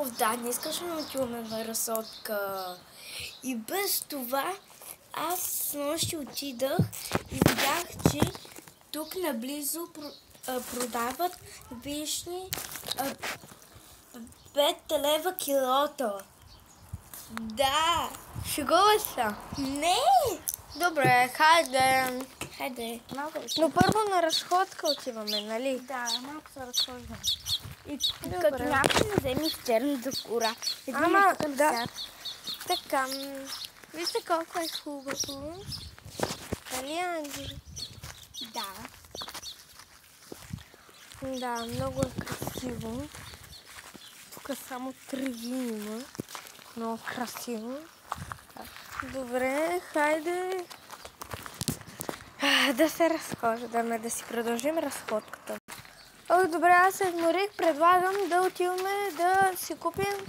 О, да, не искаш да отиваме на разходка. И без това аз снощи отидах и видях, че тук наблизо продават вишни 5 лева килото. Да. Шегува се. Не. Добре, хайде. Хайде, малко ще. Но първо на разходка отиваме, нали? Да, малко се разхождам. И Добре. като някой не вземе в черната кора. Ама, да. Така, вижте колко е хубаво. Нали, Анджи? Да. Да, много е красиво. Тук само треви има. Много красиво. Добре, хайде да се разхождаме, да си продължим разходката. О, добре, аз се вморих, предлагам да отиваме да си купим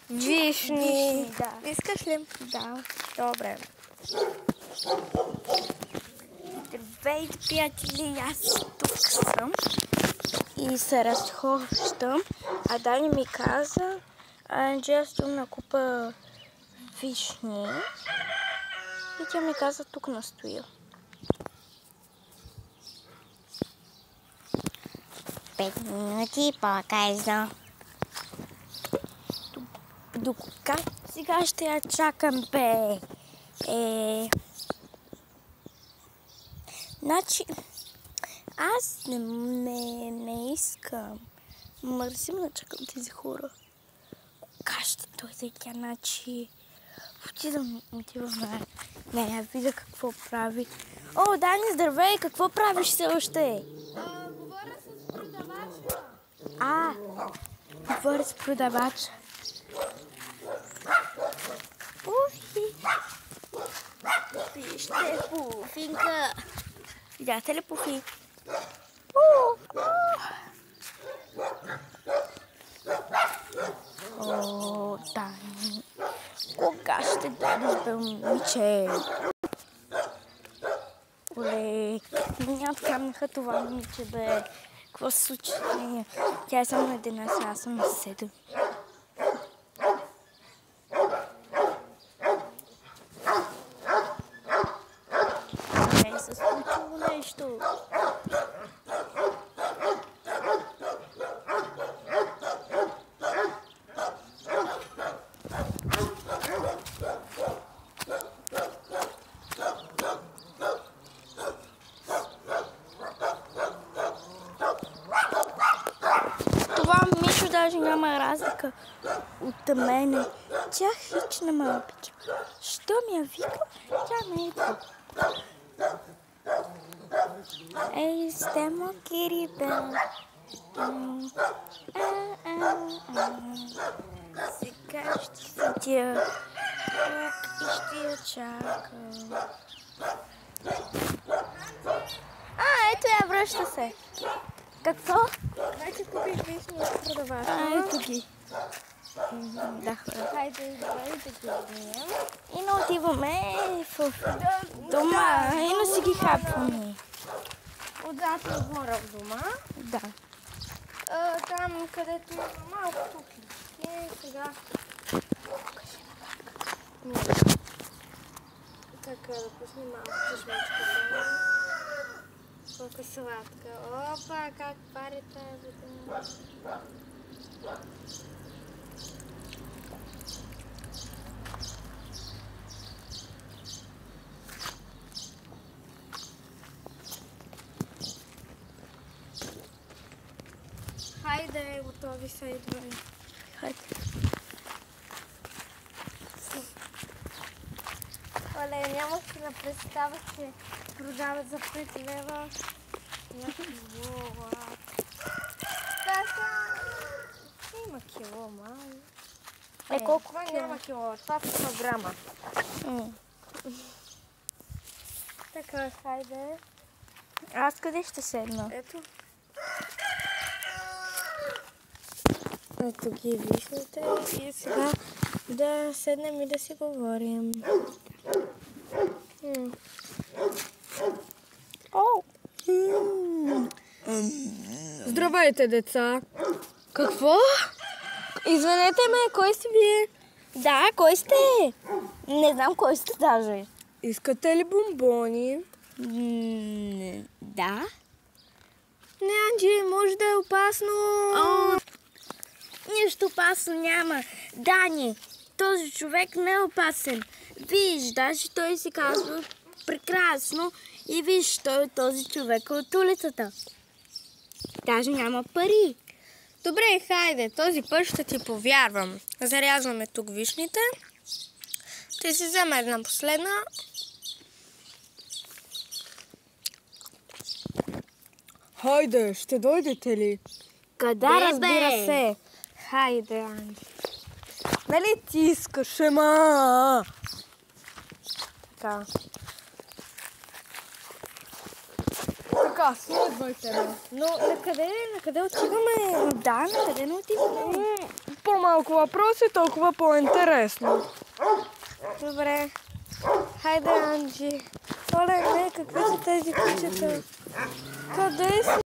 вишни. Да. Искаш ли? Да. Добре. Здравейте, приятели, аз тук съм и се разхождам. А Дани ми каза, че аз съм на купа вишни и тя ми каза тук настоя. 5 минути по-късно. До кога сега ще я чакам, бе? Значи, аз не искам. Мързим да чакам тези хора. Кога ще дойде тя, значи? Отивам на я видя какво прави. О, Дани, здравей! Какво правиш все още? Говоря с продавача. Говоря с продавача. Пуфи! Вижте, Пуфинка! Видяте ли Пуфи? О, Дани! Кога ще дойдеш, бе, момиче? Оле, няма камнаха това момиче, бе. Какво се случи? Тя е само на 11, аз съм на 7. Не се случило нещо. Даже няма разлика от мене. Тя хич не ме обича. Що ми я вика, тя не е тук. Ей, стемо Кирибел. Сега ще седя тук и ще я чакам. Ето я, връща се. Какво? Значи купих вишни от продавача. Ето ги. Да, Хайде, да ги вземем. и не отиваме в дома и не си ги хапваме. Отзад на двора в дома. Да. Там, където има малко тук. Сега. Така, да пуснем малко чешмичката. Колко сладка. Опа, как пари тази вода. Хайде, готови са, идвай. Хайде. Оле, нямах си на представа, че продават за 5 лева. Някакво. Има кило, май. Колко това кило? няма кило, това са килограма. Така, хайде. Аз къде ще седна? Ето. Ето ги вишните и сега да седнем и да си говорим. О! Здравейте, деца! Какво? Извинете ме, кой сте вие? Да, кой сте? Не знам кой сте даже. Искате ли бомбони? Да. Не, Анджи, може да е опасно. Нищо опасно няма. Дани, този човек не е опасен. Виж, даже той си казва прекрасно и виж, той е този човек от улицата. Даже няма пари. Добре, хайде, този път ще ти повярвам. Зарязваме тук вишните. Ти си взема една последна. Хайде, ще дойдете ли? Къде, Разбира се. Хайде, Анджи. Нали ти искаш, ама? Така. Така, следвайте ме. Но накъде отиваме? Да, накъде не отиваме? По-малко въпроси, толкова по-интересно. Добре. Хайде, Анджи. Оле, не, какви са тези кучета? Къде са?